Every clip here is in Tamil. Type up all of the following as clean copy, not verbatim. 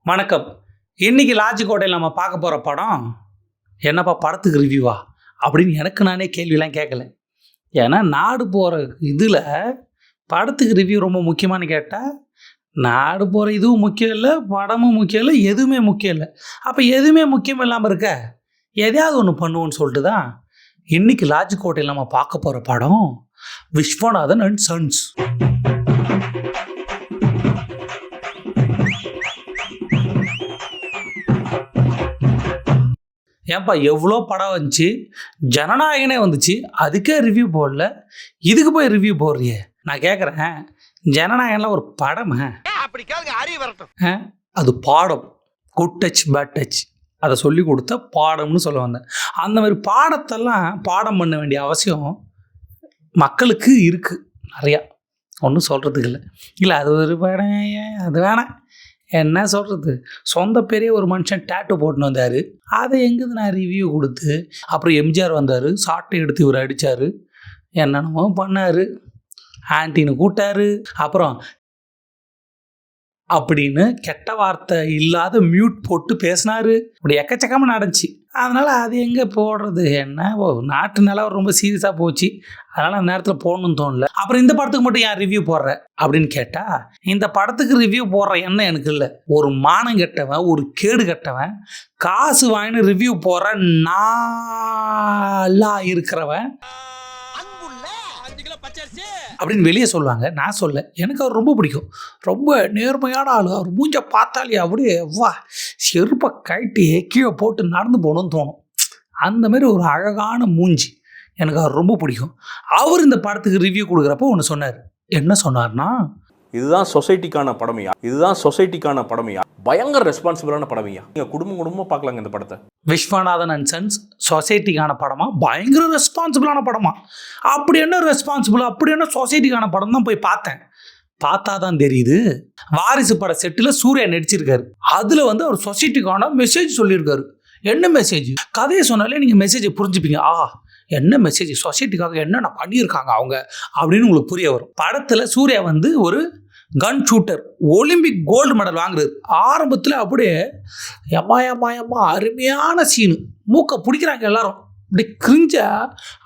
வணக்கம். இன்னைக்கு லாஜிக் நம்ம பார்க்க போகிற படம் என்னப்பா படத்துக்கு ரிவ்யூவா அப்படின்னு எனக்கு நானே கேள்விலாம் கேட்கல. ஏன்னா நாடு போகிற இதில் படத்துக்கு ரிவ்யூ ரொம்ப முக்கியமானு கேட்டால் நாடு போகிற இதுவும் முக்கியம் இல்லை, படமும் முக்கியம் இல்லை, எதுவுமே முக்கியம் இல்லை. அப்போ எதுவுமே முக்கியம் இல்லாமல் இருக்க எதையாவது ஒன்று பண்ணுவோன்னு சொல்லிட்டு தான் இன்னைக்கு லாஜிக் நம்ம பார்க்க போகிற படம் விஸ்வநாதன் அண்ட் சன்ஸ். ஏன்பா எவ்வளோ படம் வந்துச்சு, ஜனநாயகனே வந்துச்சு, அதுக்கே ரிவ்யூ போடல, இதுக்கு போய் ரிவ்யூ போடுறியே? நான் கேட்குறேன், ஜனநாயகன்லாம் ஒரு படம், அது பாடம். குட் டச் பேட் டச் அதை சொல்லி கொடுத்த பாடம்னு சொல்ல வந்தேன். அந்த மாதிரி பாடத்தெல்லாம் பாடம் பண்ண வேண்டிய அவசியம் மக்களுக்கு இருக்குது நிறையா. ஒன்றும் சொல்கிறதுக்கு இல்லை. இல்லை அது ஒரு படம், அது வேணாம், என்ன சொல்கிறது. சொந்த பெரிய ஒரு மனுஷன் டேட்டு போட்டுன்னு வந்தார், அதை எங்கேருந்து நான் ரிவ்யூ கொடுத்து, அப்புறம் எம்ஜிஆர் வந்தார், சாட்டை எடுத்து இவர் அடித்தார், என்னென்னமோ பண்ணார், ஆன்டின்னு கூட்டார், அப்புறம் அப்படின்னு கெட்ட வார்த்தை இல்லாத மியூட் போட்டு பேசினார். இப்படி எக்கச்சக்கமாக நடந்துச்சு. அதனால் அது எங்கே போடுறது, என்ன நாட்டு நிலவரம் ரொம்ப சீரியஸாக போச்சு, அதனால் அந்த நேரத்தில் போடணும்னு தோணல. அப்புறம் இந்த படத்துக்கு மட்டும் யார் ரிவ்யூ போடுற அப்படின்னு கேட்டால், இந்த படத்துக்கு ரிவ்யூ போடுற எண்ணம் எனக்கு இல்லை. ஒரு மானம் கெட்டவன், ஒரு கேடு கெட்டவன், காசு வாங்கின்னு ரிவ்யூ போடுற நாளா இருக்கிறவன் அப்படின்னு வெளியே சொல்லுவாங்க. நான் சொல்ல, எனக்கு அவர் ரொம்ப பிடிக்கும், ரொம்ப நேர்மையான ஆள். அவர் மூஞ்ச பார்த்தாலே அப்படியே வா செருப்பை கட்டி கீழே போட்டு நடந்து போகணும்னு தோணும். அந்த மாதிரி ஒரு அழகான மூஞ்சி, எனக்கு அவர் ரொம்ப பிடிக்கும். அவர் இந்த படத்துக்கு ரிவ்யூ கொடுக்குறப்போ ஒன்று சொன்னார். என்ன சொன்னார்னா, இதுதான் சொசைட்டிக்கான படமையா, இதுதான் சொசைட்டிக்கான படமையா, பயங்கர ரெஸ்பான்சிபிளான படமையா. நீங்கள் குடும்பமாக பார்க்கலாங்க இந்த படத்தை. விஸ்வநாதன் அண்ட் சன்ஸ் சொசைட்டிக்கான படமா, பயங்கர ரெஸ்பான்சிபிளான படமா? அப்படி என்ன ரெஸ்பான்சிபிள், அப்படி என்ன சொசைட்டிக்கான படம் தான் போய் பார்த்தேன். பார்த்தா தான் தெரியுது, வாரிசு பட செட்டில் சூர்யா நடிச்சிருக்காரு. அதில் அவர் சொசைட்டிக்கான மெசேஜ் சொல்லியிருக்காரு. என்ன மெசேஜ்? கதையை சொன்னாலே நீங்கள் மெசேஜை புரிஞ்சுப்பீங்க. என்ன மெசேஜ், சொசைட்டிக்காக என்னென்ன பண்ணியிருக்காங்க அவங்க அப்படின்னு உங்களுக்கு புரிய வரும். படத்தில் சூர்யா ஒரு கன் ஷூட்டர், ஒலிம்பிக் கோல்டு மெடல் வாங்குறது. ஆரம்பத்தில் அப்படியே எம்மா அருமையான சீனு, மூக்கை பிடிக்கிறாங்க எல்லாரும், இப்படி கிரிஞ்சா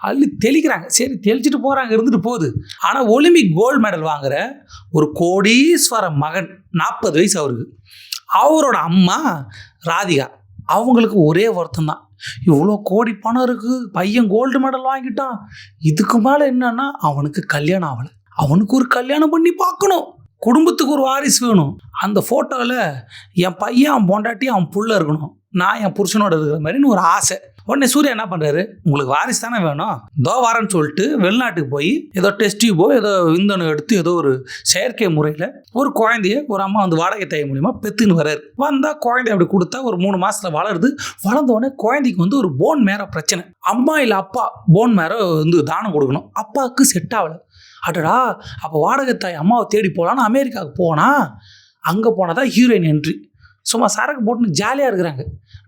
அள்ளி தெளிக்கிறாங்க. சரி தெளிச்சிட்டு போகிறாங்க, இருந்துட்டு போகுது. ஆனால் ஒலிம்பிக் கோல்டு மெடல் வாங்குற ஒரு கோடீஸ்வர மகன், 40 வயசு அவருக்கு. அவரோட அம்மா ராதிகா, அவங்களுக்கு ஒரே வருத்தம் தான், இவ்வளோ கோடி பணம் இருக்குது, பையன் கோல்டு மெடல் வாங்கிட்டான், இதுக்கு மேலே என்னன்னா அவனுக்கு கல்யாணம் ஆகலை, அவனுக்கு ஒரு கல்யாணம் பண்ணி பார்க்கணும், குடும்பத்துக்கு ஒரு வாரிசு வேணும். அந்த ஃபோட்டோவில் என் பையன், அவன் பொண்டாட்டி, அவன் புள்ள இருக்கணும், நான் என் புருஷனோட இருக்கிற மாதிரின்னு ஒரு ஆசை. உடனே சூர்யா என்ன பண்ணுறாரு, உங்களுக்கு வாரிசு தானே வேணும், தோ வரேன்னு சொல்லிட்டு வெளிநாட்டுக்கு போய் ஏதோ டெஸ்ட் டியூபோ ஏதோ விந்தணு எடுத்து ஏதோ ஒரு செயற்கை முறையில் ஒரு குழந்தைய ஒரு அம்மா வாடகை தாய் மூலிமா பெற்றுன்னு வர்றாரு. வந்தால் குழந்தைய அப்படி கொடுத்தா ஒரு 3 மாதத்தில் வளருது. வளர்ந்தோடனே குழந்தைக்கு ஒரு போன் மேரோ பிரச்சனை. அம்மா இல்லை அப்பா போன் மேரோ தானம் கொடுக்கணும். அப்பாவுக்கு செட் ஆகலை. அடடா, அப்போ வாடகை தாய் அம்மாவை தேடி போகலான்னு அமெரிக்காவுக்கு போனால், அங்கே போனால் தான் ஹீரோயின் என்ட்ரி. சும்மா சரக்கு போட்டுன்னு ஜாலியாக இருக்கிறாங்க.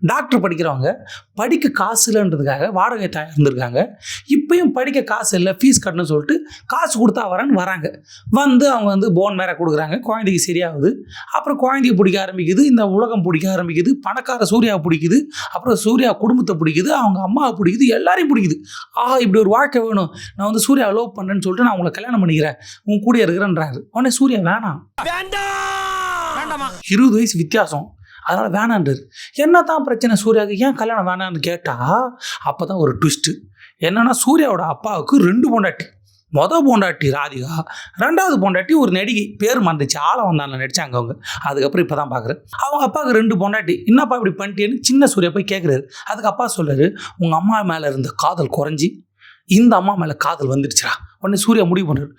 டாக்டர் படிக்கிறவங்க, படிக்க காசு இல்லைன்றதுக்காக வாடகை தாய் இருந்திருக்காங்க. இப்பயும் படிக்க காசு இல்லை, ஃபீஸ் கட்டணும்னு சொல்லிட்டு காசு கொடுத்தா வரேன்னு வராங்க. அவங்க போன் மேரோ கொடுக்குறாங்க, குழந்தைக்கு சரியாகுது. அப்புறம் குழந்தைய பிடிக்க ஆரம்பிக்குது, இந்த உலகம் பிடிக்க ஆரம்பிக்குது, பணக்கார சூர்யாவை பிடிக்குது, அப்புறம் சூர்யா குடும்பத்தை பிடிக்குது, அவங்க அம்மாவை பிடிக்குது, எல்லாரையும் பிடிக்குது. இப்படி ஒரு வாழ்க்கை வேணும், நான் சூர்யா லவ் பண்ணுறேன்னு சொல்லிட்டு நான் உங்களை கல்யாணம் பண்ணிக்கிறேன், உன் கூட இருக்கிறேன்றாரு. உடனே சூர்யா வேணாம், 20 வயசு வித்தியாசம், அதனால் வேணான்றாரு. என்ன தான் பிரச்சனை சூர்யாவுக்கு, ஏன் கல்யாணம் வேணான்னு கேட்டால் அப்போ தான் ஒரு ட்விஸ்ட்டு. என்னென்னா, சூர்யாவோட அப்பாவுக்கு 2 பொண்டாட்டி. பொண்டாட்டி ராதிகா, 2வது பொண்டாட்டி ஒரு நடிகை, பேர் மறந்துச்சு, வந்தாங்க நடிச்சாங்க அவங்க. அதுக்கப்புறம் இப்போ தான் பார்க்குறேன். அவங்க அப்பாவுக்கு 2 பொண்டாட்டி. என்னப்பா இப்படி பண்ணிட்டேன்னு சின்ன சூர்யா போய் கேட்குறாரு. அதுக்கு அப்பா சொல்கிறாரு, உங்கள் அம்மா மேலே இருந்த காதல் குறைஞ்சி இந்த அம்மா மேலே காதல் வந்துடுச்சுரா. உடனே சூர்யா முடிவு பண்ணுறாரு,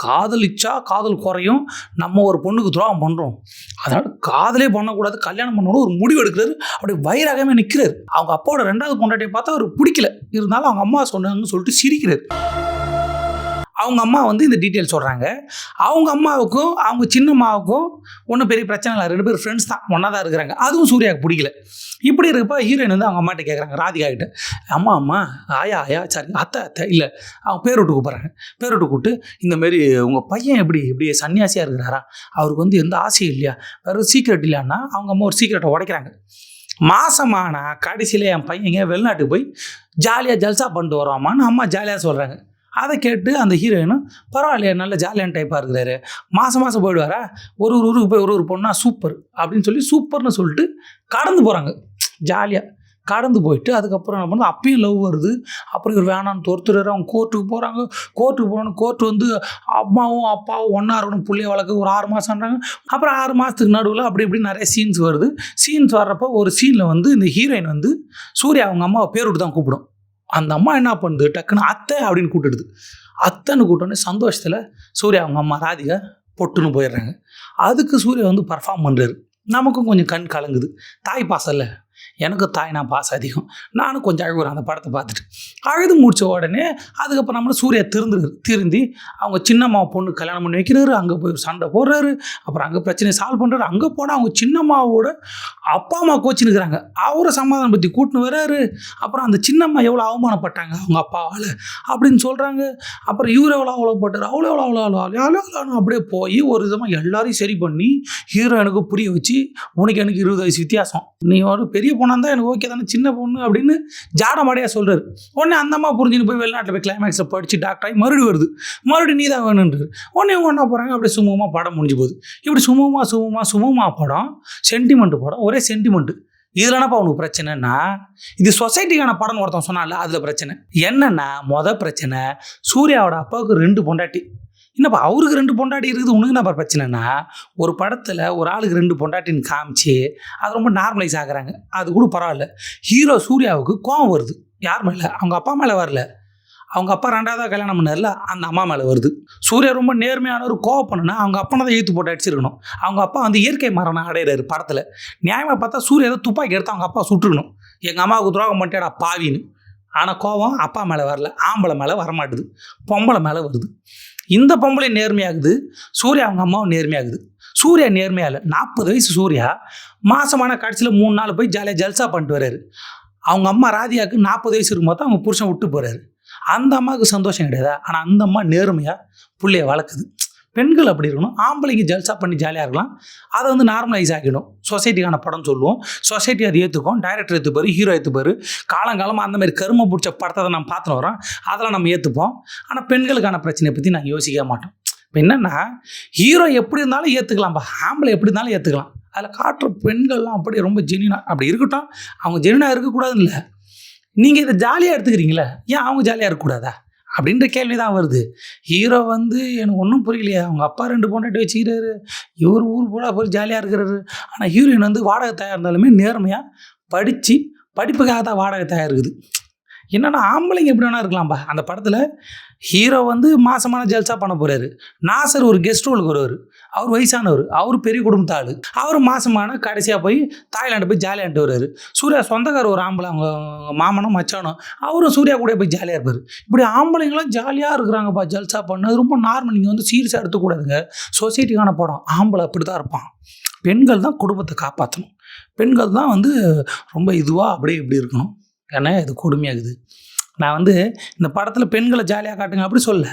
காதலிச்சா காதல் குறையும், நம்ம ஒரு பொண்ணுக்கு துரோகம் பண்ணுறோம், அதனால் காதலே பண்ணக்கூடாது, கல்யாணம் பண்ணணும் ஒரு முடிவு எடுக்கிறாரு. அப்படி வைராகமே நிற்கிறாரு. அவங்க அப்பாவோட 2வது பொண்டாட்டியை பார்த்தா அவர் பிடிக்கல, இருந்தாலும் அவங்க அம்மா சொன்னாங்கன்னு சொல்லிட்டு சிரிக்கிறாரு. அவங்க அம்மா வந்து இந்த டீட்டெயில் சொல்கிறாங்க. அவங்க அம்மாவுக்கும் அவங்க சின்னம்மாவுக்கும் ஒன்றும் பெரிய பிரச்சனை இல்லை, 2 பேரும் ஃப்ரெண்ட்ஸ் தான், ஒன்றா தான் இருக்கிறாங்க. அதுவும் சூர்யாவுக்கு பிடிக்கல. இப்படி இருக்கப்போ ஹீரோயின் வந்து அவங்க அம்மாட்ட கேட்குறாங்க, ராதிகா கிட்ட, அம்மா ஆயா சாரி அத்தை இல்லை, அவங்க பேர் விட்டு கூப்பிட்றாங்க. பேர் விட்டு கூப்பிட்டு, இந்தமாரி உங்கள் பையன் இப்படி சன்னியாசியாக இருக்கிறாரா, அவருக்கு வந்து எந்த ஆசையும் இல்லையா, வேறு சீக்ரெட் இல்லையான்னா அவங்க அம்மா ஒரு சீக்ரெட்டை உடைக்கிறாங்க. மாசமானா கடைசியில் என் பையங்க வெளிநாட்டுக்கு போய் ஜாலியாக ஜல்சா பண்ணிட்டு வருவாமான்னு அம்மா ஜாலியாக சொல்கிறாங்க. அதை கேட்டு அந்த ஹீரோயினும் பரவாயில்லையா, நல்ல ஜாலியான டைப்பாக இருக்கிறாரு, மாதம் போயிடுவாரா, ஒரு ஊருக்கு போய் ஒரு பொண்ணா சூப்பர் அப்படின்னு சொல்லி சூப்பர்னு சொல்லிட்டு கடந்து போகிறாங்க. ஜாலியாக கடந்து போயிட்டு அதுக்கப்புறம் என்ன பண்ணுறது, அப்பயும் லவ் வருது. அப்புறம் இவர் வேணான்னு தோர்த்துறாரு. அவங்க கோர்ட்டுக்கு போகிறாங்க. கோர்ட்டுக்கு போனோன்னு கோர்ட்டு வந்து அம்மாவும் அப்பாவும் ஒன்றா இருக்கணும், பிள்ளைய வளர்க்க ஒரு 6 மாதம்ன்றாங்க. அப்புறம் 6 மாதத்துக்கு நடுவில் அப்படி இப்படி நிறைய சீன்ஸ் வருது. சீன்ஸ் வர்றப்போ ஒரு சீனில் வந்து இந்த ஹீரோயின் வந்து சூர்யா அவங்க அம்மாவை பேர் விட்டு தான் கூப்பிடும். அந்த அம்மா என்ன பண்ணுது, டக்குன்னு அத்தை அப்படின்னு கூப்பிட்டுடுது. அத்தைன்னு கூப்பிட்டோன்னே சந்தோஷத்தில் சூர்யா அவங்க அம்மா ராதிகா பொட்டுன்னு போயிடுறாங்க. அதுக்கு சூர்யா வந்து பர்ஃபார்ம் பண்ணுறாரு. நமக்கும் கொஞ்சம் கண் கலங்குது. தாய் பாசம் இல்லை, எனக்கு தாய்னா பாசம் அதிகம். நானும் கொஞ்சம் அழுகுறேன் அந்த படத்தை பார்த்துட்டு. அழுது முடித்த உடனே அதுக்கப்புறம் நம்மள சூர்யா திருந்தி அவங்க சின்னம்மா பொண்ணு கல்யாணம் பண்ணி வைக்கிறாரு. அங்கே போய் சண்டை போடுறாரு. அப்புறம் அங்கே பிரச்சனையை சால்வ் பண்ணுறாரு. அங்கே போனால் அவங்க சின்னம்மாவோட அப்பா அம்மா கோச்சினுக்கிறாங்க. அவரை சமாதானம் பற்றி கூட்டின்னு வர்றாரு. அப்புறம் அந்த சின்னம்மா எவ்வளோ அவமானப்பட்டாங்க அவங்க அப்பாவால் அப்படின்னு சொல்கிறாங்க. அப்புறம் இவர் எவ்வளோ அவ்வளோப்பட்டார், அவ்வளோ அப்படியே போய் ஒரு விதமாக எல்லாரையும் சரி பண்ணி ஹீரோயினுக்கு புரிய வச்சு, உனக்கு எனக்கு 20 வயசு வித்தியாசம், நீ ஒரு பெரிய பொண்ணாக இருந்தால் எனக்கு ஓகே தானே, சின்ன பொண்ணு அப்படின்னு ஜாடமாடையாக சொல்கிறார். உடனே அந்த அம்மா புரிஞ்சுன்னு போய் வெளிநாட்டில் போய் கிளைமேக்ஸில் படித்து டாக்டர் ஆகி மறுபடியும் நீ தான் வேணுன்றார். உடனே இவங்க என்ன போகிறாங்க, அப்படியே சுமூகமாக படம் முடிஞ்சு போகுது. இப்படி சுமூகமாக படம், சென்டிமெண்ட் படம், ஒரே சென்டிமெண்ட்டு. இதில் என்னப்பா உனக்கு பிரச்சனைன்னா, இது சொசைட்டிக்கான படம்னு ஒருத்தன் சொன்னால அதில் பிரச்சனை என்னென்னா, பிரச்சனை சூர்யாவோட அப்பாவுக்கு 2 பொண்டாட்டி. என்னப்பா அவருக்கு 2 பொண்டாட்டி இருக்குது, உனக்கு என்னப்பா பிரச்சனைனா, ஒரு படத்தில் ஒரு ஆளுக்கு 2 பொண்டாட்டின்னு காமிச்சு அது ரொம்ப நார்மலைஸ் ஆகுறாங்க. அது கூட பரவாயில்ல. ஹீரோ சூர்யாவுக்கு கோவம் வருது. யார் மேலே? அவங்க அப்பா மேலே வரல. அவங்க அப்பா 2ஆவதாக கல்யாணம் பண்ணார்ல, அந்த அம்மா மேலே வருது. சூர்யா ரொம்ப நேர்மையானவர். கோவம் பண்ணுன்னா அவங்க அப்பனை தான் ஏற்று போட்டு அடிச்சிருக்கணும். அவங்க அப்பா வந்து இயற்கை மரணம் அடைகிறாரு படத்தில். நியாயமாக பார்த்தா சூர்யா ஏதோ துப்பாக்கி எடுத்து அவங்க அப்பா சுட்டுருக்கணும். எங்கள் அம்மாவுக்கு துரோகம் பண்ணிட்டேடா பாவின்னு. ஆனால் கோவம் அப்பா மேலே வரல, ஆம்பளை மேலே வரமாட்டுது, பொம்பளை மேலே வருது. இந்த பொம்பளை நேர்மையாகுது, சூர்யா அவங்க அம்மாவும் நேர்மையாகுது. சூர்யா நேர்மையாக இல்லை. 40 வயசு சூர்யா மாதமான கடைசியில் 3 நாள் போய் ஜாலியாக ஜல்சா பண்ணிட்டு வர்றாரு. அவங்க அம்மா ராதிகாவுக்கு 40 வயசு இருக்கும்போது அவங்க புருஷன் விட்டு போகிறாரு. அந்த அம்மாவுக்கு சந்தோஷம் கிடையாதா? ஆனால் அந்த அம்மா நேர்மையாக பிள்ளைய வளர்க்குது. பெண்கள் அப்படி இருக்கணும். ஆம்பளைங்க ஜல்சா பண்ணி ஜாலியாக இருக்கலாம். அதை வந்து நார்மலைஸ் ஆகிடும். சொசைட்டிக்கான படம் சொல்லுவோம். சொசைட்டி அதை ஏற்றுக்கும். Director ஏற்றுப்பார், hero ஏற்றுப்பார். காலங்காலமாக அந்த மாதிரி கரும பிடிச்ச படத்தை நம்ம பார்த்துன்னு வரோம். அதெல்லாம் நம்ம ஏற்றுப்போம். ஆனால் பெண்களுக்கான பிரச்சனையை பற்றி நான் யோசிக்க மாட்டோம். இப்போ என்னென்னா, ஹீரோ எப்படி இருந்தாலும் ஏற்றுக்கலாம்ப்பா, ஆம்பளை எப்படி இருந்தாலும் ஏற்றுக்கலாம். அதில் காட்டுற பெண்கள்லாம் அப்படியே ரொம்ப ஜெனியூனாக அப்படி இருக்கட்டும். அவங்க ஜெனியூனாக இருக்கக்கூடாதுன்னு இல்லை, நீங்கள் இதை ஜாலியாக எடுத்துக்கிறீங்களே, ஏன் அவங்க ஜாலியாக இருக்கக்கூடாதா அப்படின்ற கேள்வி தான் வருது. ஹீரோ வந்து எனக்கு ஒன்றும் புரியலையா, அவங்க அப்பா 2 பொண்டாட்டி வச்சுக்கிறாரு, இவர் ஊர் போல போய் ஜாலியாக இருக்கிறாரு. ஆனால் ஹீரோயின் வந்து வாடகை தாயாக இருந்தாலுமே நேர்மையாக படித்து படிப்புக்காக தான் வாடகை தாயாக இருக்குது. என்னென்னா ஆம்பளைங்க எப்படி வேணா இருக்கலாம்ப்பா. அந்த படத்தில் ஹீரோ வந்து மாசமான ஜல்சா பண்ண போகிறாரு. நாசர் ஒரு கெஸ்ட் ரோலுக்கு வருவார். அவர் வயசானவர், அவர் பெரிய குடும்பத்த ஆள். அவர் மாசமான கடைசியாக போய் தாய்லாண்டு போய் ஜாலியாகிட்டு வருவார். சூர்யா சொந்தக்கார ஒரு ஆம்பளை, அவங்க மாமனும் மச்சானும், அவரும் சூர்யா கூட போய் ஜாலியாக இருப்பார். இப்படி ஆம்பளைங்களாம் ஜாலியாக இருக்கிறாங்கப்பா, ஜல்சா பண்ண ரொம்ப நார்மல். நீங்கள் வந்து சீரியஸாக எடுத்துக்கூடாதுங்க. சொசைட்டிக்கான படம். ஆம்பளை அப்படி தான் இருப்பான். பெண்கள் தான் குடும்பத்தை காப்பாற்றணும். பெண்கள் தான் வந்து ரொம்ப இதுவாக அப்படியே இப்படி இருக்கணும். ஏன்னா இது கொடுமையாகுது. நான் வந்து இந்த படத்தில் பெண்களை ஜாலியாக காட்டுங்க அப்படி சொல்ல,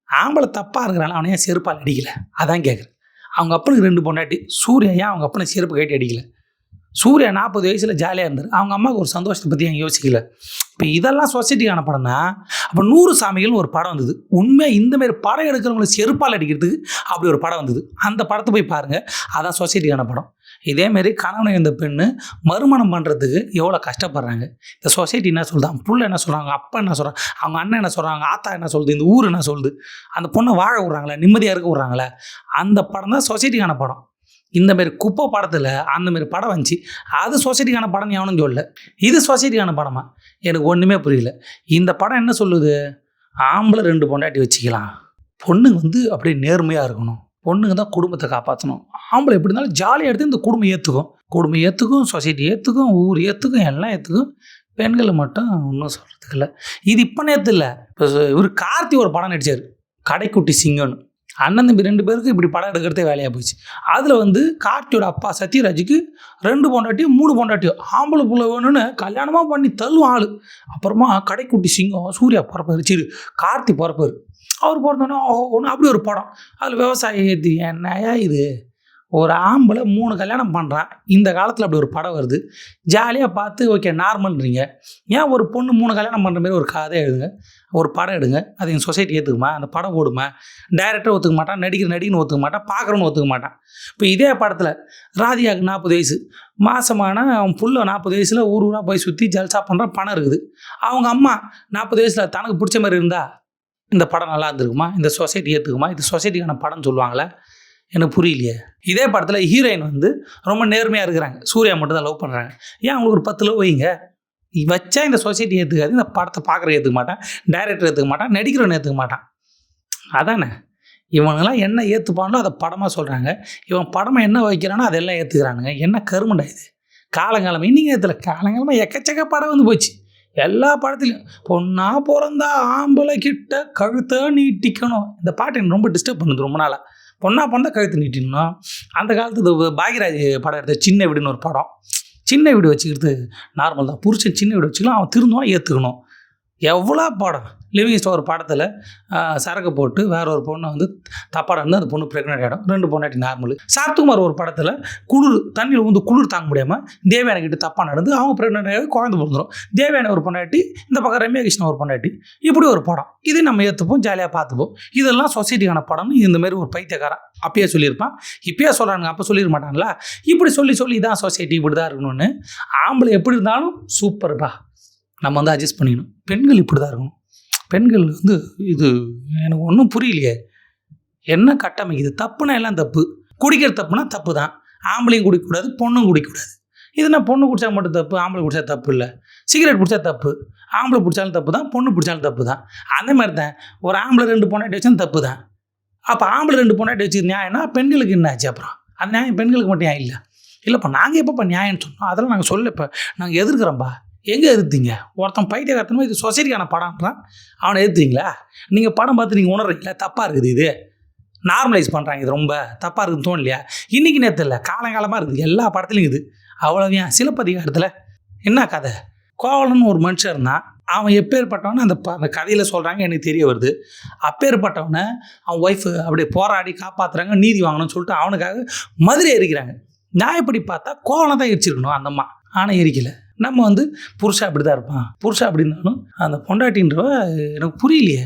ஆம்பளை தப்பாக இருக்கிறாங்க, அவனை ஏன் செருப்பால் அடிக்கலை அதான் கேட்குறேன். அவங்க அப்பனுக்கு 2 பொண்டாட்டி. சூர்யா ஏன் அவங்க அப்பனை செருப்பு கட்டி அடிக்கலை? சூர்யா 40 வயசில் ஜாலியாக இருந்தார். அவங்க அம்மாவுக்கு ஒரு சந்தோஷத்தை பற்றி எங்கே யோசிக்கல. இப்போ இதெல்லாம் சொசைட்டிக்கான படம்னா, அப்போ 100 சாமிகள்னு ஒரு படம் வந்தது. உண்மையாக இந்தமாரி படம் எடுக்கிறவங்களை செருப்பால் அடிக்கிறதுக்கு அப்படி ஒரு படம் வந்தது. அந்த படத்தை போய் பாருங்கள். அதான் சொசைட்டிக்கான படம். இதேமாரி கணவனை இந்த பெண்ணு மறுமணம் பண்ணுறதுக்கு எவ்வளோ கஷ்டப்படுறாங்க. இந்த சொசைட்டி என்ன சொல்லுது, அவங்க புள்ள என்ன சொல்கிறாங்க, அப்பா என்ன சொல்கிறாங்க, அவங்க அண்ணன் என்ன சொல்கிறாங்க, ஆத்தா என்ன சொல்லுது, இந்த ஊர் என்ன சொல்லுது, அந்த பொண்ணை வாழ விட்றாங்களே, நிம்மதியாக இருக்க விட்றாங்களே, அந்த படம் தான் சொசைட்டிக்கான படம். இந்தமாரி குப்பை படத்தில் அந்தமாரி படம் வந்துச்சு. அது சொசைட்டிக்கான படம் எவனும் சொல்லல. இது சொசைட்டிக்கான படமா? எனக்கு ஒன்றுமே புரியல. இந்த படம் என்ன சொல்லுது, ஆம்பளை 2 பொண்டாட்டி வச்சுக்கலாம், பொண்ணுங்க வந்து அப்படியே நேர்மையாக இருக்கணும், பொண்ணுங்க தான் குடும்பத்தை காப்பாற்றணும், ஆம்பளை எப்படி இருந்தாலும் ஜாலியாக எடுத்து இந்த குடும்பம் ஏற்றுக்கும், சொசைட்டி ஏற்றுக்கும், ஊர் ஏற்றுக்கும், எல்லாம் ஏற்றுக்கும். பெண்களை மட்டும் ஒன்றும் சொல்கிறதுக்கு இல்லை. இது இப்போ நேற்று இல்லை. இப்போ இவர் கார்த்தி ஒரு படம் நடித்தார். கடைக்குட்டி சிங்கம்னு. அண்ணன் தம்பி 2 பேருக்கு இப்படி படம் எடுக்கிறதே வேலையாக போச்சு. அதில் வந்து கார்த்தியோட அப்பா சத்யராஜுக்கு 2 பொண்டாட்டியோ 3 பொண்டாட்டியோ ஆம்பளை புள்ள வேணும்னு கல்யாணமாக பண்ணி தள்ளும் ஆள். அப்புறமா கடைக்குட்டி சிங்கம் சூர்யா பிறப்பாரு, சரி கார்த்தி பிறப்பாரு. அவர் பிறந்தோன்னே ஒன்று அப்படி ஒரு படம். அதில் விவசாயி ஏற்றி என்னையா இது, ஒரு ஆம்பளை 3 கல்யாணம் பண்ணுறான், இந்த காலத்தில் அப்படி ஒரு படம் வருது, ஜாலியாக பார்த்து ஓகே நார்மல்ன்றீங்க. ஏன் ஒரு பொண்ணு 3 கல்யாணம் பண்ணுற மாதிரி ஒரு கதை எழுதுங்க, ஒரு படம் எடுங்க, அது எங்கள் சொசைட்டி ஏற்றுக்குமா, அந்த படம் ஓடுமா, டைரக்டர் ஒத்துக்க மாட்டான், நடிகர்னு ஒத்துக்க மாட்டான், பார்க்குறவனு ஒத்துக்க மாட்டான். இப்போ இதே படத்தில் ராதிகாவுக்கு 40 வயசு, மாசமான அவன் புள்ள 40 வயசில் ஊராக போய் சுற்றி ஜல்சா பண்ணுற பணம் இருக்குது. அவங்க அம்மா 40 வயசில் தனக்கு பிடிச்ச மாதிரி இருந்தால் இந்த படம் நல்லா இருந்திருக்குமா, இந்த சொசைட்டி ஏற்றுக்குமா, இது சொசைட்டிக்கான படம்னு சொல்லுவாங்களே, எனக்கு புரியலையே. இதே படத்தில் ஹீரோயின் வந்து ரொம்ப நேர்மையாக இருக்கிறாங்க, சூர்யா மட்டும் தான் லவ் பண்ணுறாங்க. ஏன் அவங்களுக்கு ஒரு 10 லவ் வைங்க, வச்சா இந்த சொசைட்டி ஏற்றுக்காது, இந்த படத்தை பார்க்குற ஏற்றுக்க மாட்டான், டைரக்டர் ஏற்றுக்க மாட்டான், நடிக்கிறவன் ஏற்றுக்க மாட்டான். அதானே இவங்கெல்லாம் என்ன ஏற்றுப்பானோ அதை படமாக சொல்கிறாங்க, இவன் படமாக என்ன வைக்கிறானோ அதெல்லாம் ஏற்றுக்கிறானுங்க. என்ன கருமண்டா இது. காலங்காலமாக இன்னைக்கு நேரத்தில் காலங்காலமாக எக்கச்சக்க படம் வந்து போச்சு. எல்லா படத்துலையும் பொண்ணா பிறந்தா ஆம்பளை கிட்ட கழுத்தை நீட்டிக்கணும், இந்த பாட்டு எனக்கு ரொம்ப டிஸ்டர்ப் பண்ணுது ரொம்ப நாளாக. பொண்ணா பிறந்தா கழுத்து நீட்டிக்கணும். அந்த காலத்து பாக்யராஜ் படம் எடுத்த சின்ன வீடுன்னு ஒரு படம். சின்ன வீடு வச்சுக்கிறது நார்மல் தான், புருஷன் சின்ன வீடு வச்சுக்கலாம், அவன் திருந்துவான், ஏற்றுக்கணும். எவ்வளோ படம். லிவிங் ஸ்டோர் படத்தில் சரக்கு போட்டு வேற ஒரு பொண்ணை வந்து தப்பாக நடந்து அந்த பொண்ணு ப்ரெக்னென்ட் ஆகிடும், 2 பொண்டாட்டி நார்மல். சரத்குமார் ஒரு படத்தில் குளிர் தண்ணியில் வந்து குளிர் தாங்க முடியாமல் தேவயானை கிட்ட தப்பாக நடந்து அவங்க ப்ரெக்னென்ட் ஆகி குழந்தை பிறந்துடும். தேவயானை ஒரு பொண்டாட்டி, இந்த பக்கம் ரம்யா கிருஷ்ணன் ஒரு பொண்டாட்டி, இப்படி ஒரு படம். இது நம்ம ஏற்றுப்போம், ஜாலியாக பார்த்துப்போம். இதெல்லாம் சொசைட்டிக்கான படம்னு இந்தமாரி ஒரு பைத்தியக்காரன் அப்பயே சொல்லியிருப்பான். இப்பயே சொல்கிறானுங்க, அப்போ சொல்லிட மாட்டாங்களா, இப்படி சொல்லி இதான் சொசைட்டி, இப்படி தான் இருக்கணும்னு. ஆம்பளை எப்படி இருந்தாலும் சூப்பர்ப்பா, நம்ம வந்து அட்ஜஸ்ட் பண்ணிக்கணும். பெண்கள் இப்படி தான் இருக்கணும். பெண்கள் வந்து இது எனக்கு ஒன்றும் புரியலையே, என்ன கட்டமைக்குது. தப்புனா எல்லாம் தப்பு, குடிக்கிற தப்புனா தப்பு தான். ஆம்பளையும் குடிக்கக்கூடாது, பொண்ணும் குடிக்கக்கூடாது. இது நான் பொண்ணு குடித்தா மட்டும் தப்பு, ஆம்பளை குடித்தா தப்பு இல்லை. சிகரெட் பிடிச்சா தப்பு, ஆம்பளை பிடிச்சாலும் தப்பு தான், பொண்ணு பிடிச்சாலும் தப்பு தான். அந்த மாதிரி தான் ஒரு ஆம்பளை 2 பொண்டாட்டி வச்சாலும் தப்பு தான். அப்போ ஆம்பளை 2 பொண்டாட்டி வச்சு நியாயம்னா பெண்களுக்கு என்ன ஆச்சு? அப்புறம் அந்த நியாயம் பெண்களுக்கு மட்டும் நியாயம் இல்லைப்பா. நாங்கள் எப்போப்பா நியாயம்னு சொன்னோம், அதெல்லாம் நாங்கள் சொல்ல, இப்போ நாங்கள் எதிர்க்கிறோம்ப்பா. எங்கே எதிர்த்தீங்க? ஒருத்தன் பைத்தியக்காரத்தனமா இது சொசைட்டிக்கான படம்ன்றான், அவனை எதிர்த்தீங்களா? நீங்கள் படம் பார்த்து நீங்கள் உணர்றீங்களா தப்பாக இருக்குது, இது நார்மலைஸ் பண்ணுறாங்க, இது ரொம்ப தப்பாக இருக்குதுன்னு தோணலையா? இன்றைக்கி நேற்று இல்லை, காலங்காலமாக இருக்குது, எல்லா படத்துலையும் இது. அவ்வளோதான். சிலப்பதிகாரத்தில் என்ன கதை, கோவலன்னு ஒரு மனுஷன் இருந்தான், அவன் எப்பேற்பட்டவனு அந்த கதையில் சொல்கிறாங்க, எனக்கு தெரிய வருது. அப்பேற்பட்டவனை அவன் ஒய்ஃபு அப்படியே போராடி காப்பாற்றுறாங்க, நீதி வாங்கணும்னு சொல்லிட்டு அவனுக்காக மதுரை எரிக்கிறாங்க. நியாயப்படி பார்த்தா கோவலனை தான் எரிச்சிருக்கணும் அந்த அம்மா, ஆனால் எரிக்கலை. நம்ம வந்து புருஷன் அப்படி தான் இருப்பான், புருஷன் அப்படி இருந்தாலும் அந்த பொண்டாட்டின்றவ எனக்கு புரியலையே.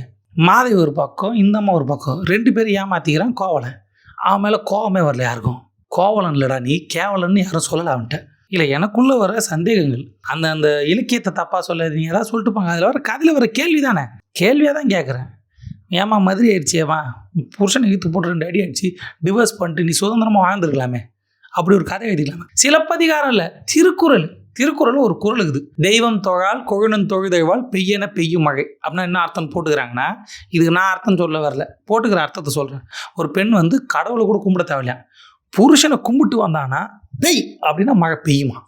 மாதவி ஒரு பக்கம், இந்த அம்மா ஒரு பக்கம், 2 பேரும் ஏமாற்றிக்கிறான் கோவலன். அவன் மேலே கோவமே வரல யாருக்கும். கோவலன் இல்லைடா நீ, கேவலன்னு யாரும் சொல்லலை அவன்கிட்ட. இல்லை, எனக்குள்ளே வர சந்தேகங்கள், அந்த இலக்கியத்தை தப்பாக சொல்லாதீங்க, ஏதாவது சொல்லிட்டுப்பாங்க, அதில் வர கதையில் வர கேள்வி தானே, கேள்வியாக தான் கேட்குறேன். ஏமா மதுரை ஆயிடுச்சேவா, புருஷனை இழுத்து போட்டு 2 அடி அடிச்சு டிவோர்ஸ் பண்ணிட்டு நீ சுதந்திரமாக வாழ்ந்துருக்கலாமே, அப்படி ஒரு கதை எழுதிக்கலாமே. சிலப்பதிகாரம் இல்லை, திருக்குறள் ஒரு குறள் இருக்குது, தெய்வம் தொழால் கொழுநன் தொழுதெய்வால் பெய்யன பெய்யும் மழை. அப்படின்னா என்ன அர்த்தம் போட்டுக்கிறாங்கன்னா, இதுக்கு நான் அர்த்தம் சொல்ல வரல, போட்டுக்கிற அர்த்தத்தை சொல்கிறேன். ஒரு பெண் வந்து கடவுளை கூட கும்பிட தேவையில்லையா, புருஷனை கும்பிட்டு வந்தானா பெய் அப்படின்னா மழை பெய்யுமா.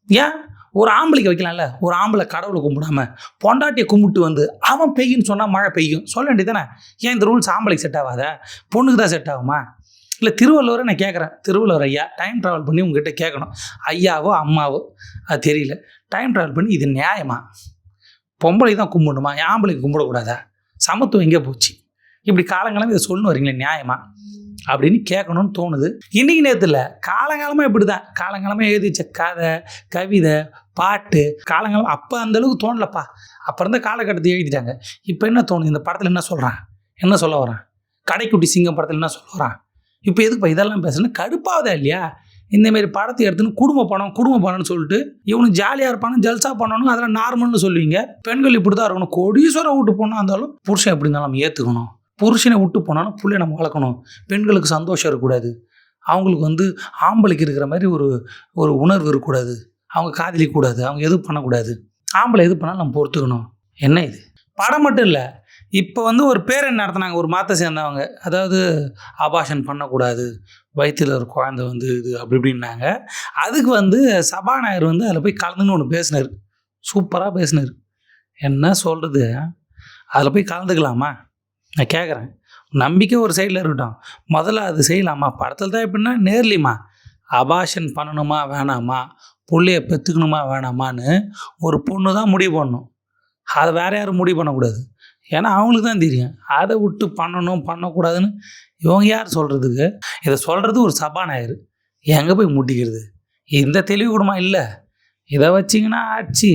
ஏன் ஒரு ஆம்பளைக்கு வைக்கலாம்ல, ஒரு ஆம்பளை கடவுளை கும்பிடாம பொண்டாட்டியை கும்பிட்டு வந்து அவன் பெய்யுன்னு சொன்னால் மழை பெய்யும் சொல்ல வேண்டியதானே. ஏன் இந்த ரூல்ஸ் ஆம்பளைக்கு செட் ஆகாத, பொண்ணுக்கு தான் செட் ஆகுமா? இல்லை, திருவள்ளுவரை நான் கேட்குறேன், திருவள்ளுவர் ஐயா டைம் ட்ராவல் பண்ணி உங்ககிட்ட கேட்கணும், ஐயாவோ அம்மாவோ அது தெரியல, டைம் ட்ராவல் பண்ணி இது நியாயமா, பொம்பளை தான் கும்பிடணுமா, ஆம்பளைக்கு கும்பிடக்கூடாதா, சமத்துவம் எங்கே போச்சு, இப்படி காலங்காலம் இதை சொல்லணும் வரீங்களே நியாயமா அப்படின்னு கேட்கணும்னு தோணுது. இன்றைக்கி நேரத்தில் காலங்காலமாக இப்படி தான், காலங்காலமாக எழுதிச்ச கதை கவிதை பாட்டு காலங்காலம் அப்போ அந்தளவுக்கு தோணலப்பா. அப்போ இருந்த காலகட்டத்தை எழுதிட்டாங்க. இப்போ என்ன தோணுது, இந்த படத்தில் என்ன சொல்கிறான், என்ன சொல்ல வரான், கடைக்குட்டி சிங்கம் படத்தில் என்ன சொல்ல வரான், இப்போ எதுக்குப்பா இதெல்லாம் பேசுகிறேன்னு கடுப்பாவதா இல்லையா? இந்தமாரி படத்தை எடுத்துன்னு குடும்ப படம்னு சொல்லிட்டு இவனுக்கு ஜாலியாக இருப்பானு ஜல்சா பண்ணணும், அதெல்லாம் நார்மல்னு சொல்லுவீங்க. பெண்கள் இப்படி தான் இருக்கணும், கோடீஸ்வரம் விட்டு போனால் இருந்தாலும் புருஷன் எப்படி இருந்தாலும் நம்ம ஏற்றுக்கணும், புருஷனை விட்டு போனாலும் புள்ளைய நம்ம வளர்க்கணும், பெண்களுக்கு சந்தோஷம் இருக்கக்கூடாது, அவங்களுக்கு வந்து ஆம்பளைக்கு இருக்கிற மாதிரி ஒரு உணர்வு இருக்கக்கூடாது, அவங்க காதலிக்கக்கூடாது, அவங்க எதுவும் பண்ணக்கூடாது, ஆம்பளை எது பண்ணாலும் நம்ம பொறுத்துக்கணும். என்ன இது படம் மட்டும் இல்லை, இப்போ வந்து ஒரு பேரணி நடத்தினாங்க ஒரு மாற்ற சேர்ந்தவங்க, அதாவது அபார்ஷன் பண்ணக்கூடாது, வயிற்றில் ஒரு குழந்தை வந்து இது அப்படி இப்படின்னாங்க. அதுக்கு வந்து சபாநாயகர் வந்து அதில் போய் கலந்துன்னு ஒன்று பேசினார், சூப்பராக பேசினார். என்ன சொல்கிறது, அதில் போய் கலந்துக்கலாமா? நான் கேட்குறேன், நம்பிக்கை ஒரு சைடில் இருக்கட்டும், முதல்ல அது செய்யலாமா? படத்தில் தான் எப்படின்னா நேர்லிமா அபாஷன் பண்ணணுமா வேணாமா, புள்ளைய பெற்றுக்கணுமா வேணாமான்னு ஒரு பொண்ணு தான் முடிவு பண்ணணும். அதை வேறு யாரும் முடிவு பண்ணக்கூடாது. ஏன்னா அவங்களுக்கு தான் தெரியும். அதை விட்டு பண்ணணும் பண்ணக்கூடாதுன்னு இவங்க யார் சொல்கிறதுக்கு? இதை சொல்கிறது ஒரு சபாநாயகர். எங்கே போய் முட்டிக்கிறது? இந்த தெளிவு கூடமா இல்லை? இதை வச்சிங்கன்னா ஆச்சு.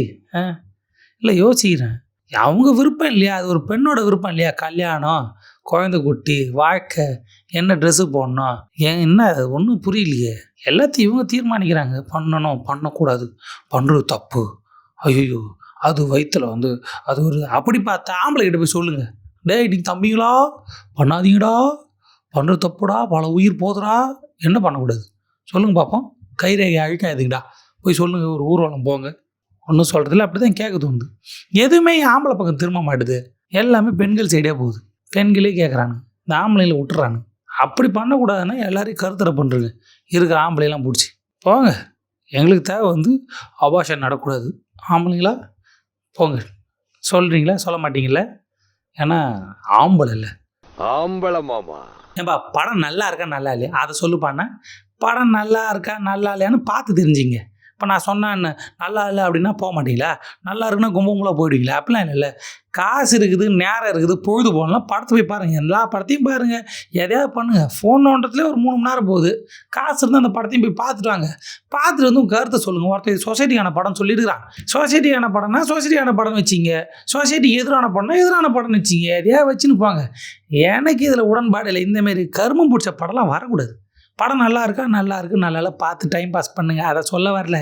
இல்லை யோசிக்கிறேன், அவங்க விருப்பம் இல்லையா? அது ஒரு பெண்ணோட விருப்பம் இல்லையா? கல்யாணம், குழந்தை குட்டி, வாழ்க்கை, என்ன ட்ரெஸ்ஸு போடணும், என்ன அது ஒன்றும் புரியலையே. எல்லாத்தையும் இவங்க தீர்மானிக்கிறாங்க. பண்ணணும் பண்ணக்கூடாது, பண்ணுறது தப்பு, ஐயோ அது வயிற்றுல வந்து அது ஒரு அப்படி பார்த்தா ஆம்பளை கிட்ட போய் சொல்லுங்கள், டேய் இன்னைக்கு தம்பிங்களா பண்ணாதீங்கடா, பண்ணுறது தப்புடா, பல உயிர் போதுடா, என்ன பண்ணக்கூடாது சொல்லுங்கள் பார்ப்போம். கைரேகை அழிக்காதுங்கடா, போய் சொல்லுங்கள், ஒரு ஊர்வலம் போங்க. ஒன்றும் சொல்கிறதில்ல. அப்படி தான் கேட்க தோணுது. எதுவுமே ஆம்பளை பக்கம் திரும்ப மாட்டுது, எல்லாமே பெண்கள் சைடே போகுது. பெண்களே கேட்குறாங்க, இந்த ஆம்பளையில் விட்டுறாங்க. அப்படி பண்ணக்கூடாதுன்னா எல்லாரையும் கருத்தரை பண்ணுறங்க இருக்கிற ஆம்பளையெல்லாம் பிடிச்சி போங்க. எங்களுக்கு தேவை வந்து அபாஷன் நடக்கூடாது. ஆம்பளைங்களா போங்க. சொல்கிறீங்களா? சொல்ல மாட்டீங்களா? ஏன்னா ஆம்பளை இல்லை, ஆம்பளை மாமா. ஏன்பா படம் நல்லா இருக்கா நல்லா இல்லையா அதை சொல்லுப்பான்னா, படம் நல்லா இருக்கா நல்லா இல்லையான்னு பார்த்து தெரிஞ்சிங்க. இப்போ நான் சொன்னேன் நல்லா இல்லை அப்படின்னா போக மாட்டீங்களா? நல்லா இருக்குன்னா கும்பகும்பலாக போயிடுவீங்களா? அப்படிலாம் இல்லை. காசு இருக்குது, நேரம் இருக்குது, பொழுது போகலாம், படத்தை போய் பாருங்கள். எல்லா படத்தையும் பாருங்கள், எதையாவது பண்ணுங்கள். ஃபோன் நோண்டத்துலேயே ஒரு 3 மணி நேரம் போகுது. காசு இருந்தால் அந்த படத்தையும் போய் பார்த்துட்டு வாங்க. பார்த்துட்டு வந்து உங்கள் கருத்தை சொல்லுங்கள். ஒருத்தர் இது சொசைட்டிக்கான படம் சொல்லியிருக்கிறான். சொசைட்டிக்கான படம்னா சொசைட்டிக்கான படம் வச்சிங்க, சொசைட்டி எதிரான படம்னா எதிரான படம்னு வச்சிங்க, எதையாவது வச்சுன்னு போங்க. எனக்கு இதில் உடன்பாடு இல்லை. இந்தமாரி கருமம் பிடிச்ச படம்லாம் வரக்கூடாது. படம் நல்லா இருக்கா நல்லா இருக்குது, நல்லா பார்த்து டைம் பாஸ் பண்ணுங்கள். அதை சொல்ல வரல.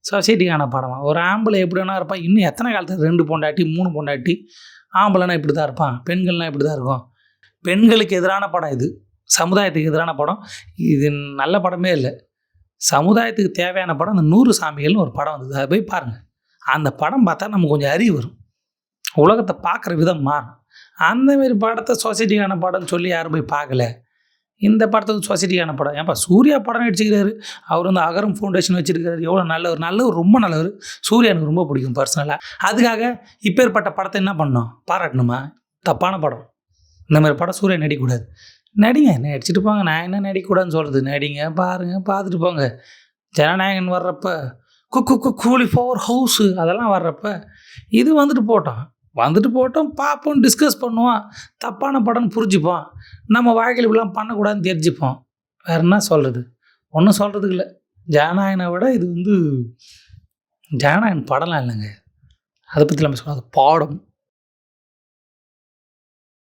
சொசைட்டிக்கான படமா? ஒரு ஆம்பளை எப்படி வேணா இருப்பான். இன்னும் எத்தனை காலத்துக்கு 2 பொண்டாட்டி 3 பொண்டாட்டி? ஆம்பளைனா இப்படி தான் இருப்பான், பெண்கள்லாம் இப்படி தான் இருக்கும். பெண்களுக்கு எதிரான படம் இது, சமுதாயத்துக்கு எதிரான படம் இது. நல்ல படமே இல்லை. சமுதாயத்துக்கு தேவையான படம் அந்த 100 சாமிகள்னு ஒரு படம் வந்தது, அதை போய் பாருங்கள். அந்த படம் பார்த்தா நமக்கு கொஞ்சம் அறிவு வரும், உலகத்தை பார்க்குற விதம் மாறும். அந்தமாரி படத்தை சொசைட்டிக்கான படம்னு சொல்லி யாரும் போய் பார்க்கல. இந்த படத்துக்கு சொசைட்டிக்கான படம். ஏன்ப்பா சூர்யா படம் நடிச்சுக்கிறாரு, அவர் வந்து அகரம் ஃபவுண்டேஷன் வச்சுருக்காரு, எவ்வளோ நல்லவர், ரொம்ப நல்லவர். சூர்யா எனக்கு ரொம்ப பிடிக்கும் பர்சனலாக. அதுக்காக இப்பேற்பட்ட படத்தை என்ன பண்ணணும்? பாராட்டணுமா? தப்பான படம். இந்தமாதிரி படம் சூர்யா நடிக்கக்கூடாது. நடிங்க, நடிச்சுட்டு போங்க. நான் என்ன நடிக்கக்கூடாதுன்னு சொல்கிறது? நடிங்க, பாருங்கள், பார்த்துட்டு போங்க. ஜனநாயகன் வர்றப்ப கூலி ஃபார் ஹவுஸு அதெல்லாம் வர்றப்ப இது வந்துட்டு போட்டோம் பார்ப்போம், டிஸ்கஸ் பண்ணுவோம். தப்பான படம்னு புரிஞ்சுப்போம். நம்ம வாழ்க்கையில் இப்படிலாம் பண்ணக்கூடாதுன்னு தெரிஞ்சுப்போம். வேறு என்ன சொல்கிறது? ஒன்றும் சொல்கிறதுக்கு இல்லை. ஜனநாயகனை விட இது வந்து ஜனநாயகன் படம்லாம் இல்லைங்க. அதை பற்றி நம்ம சொல்ல, அது பாடம்.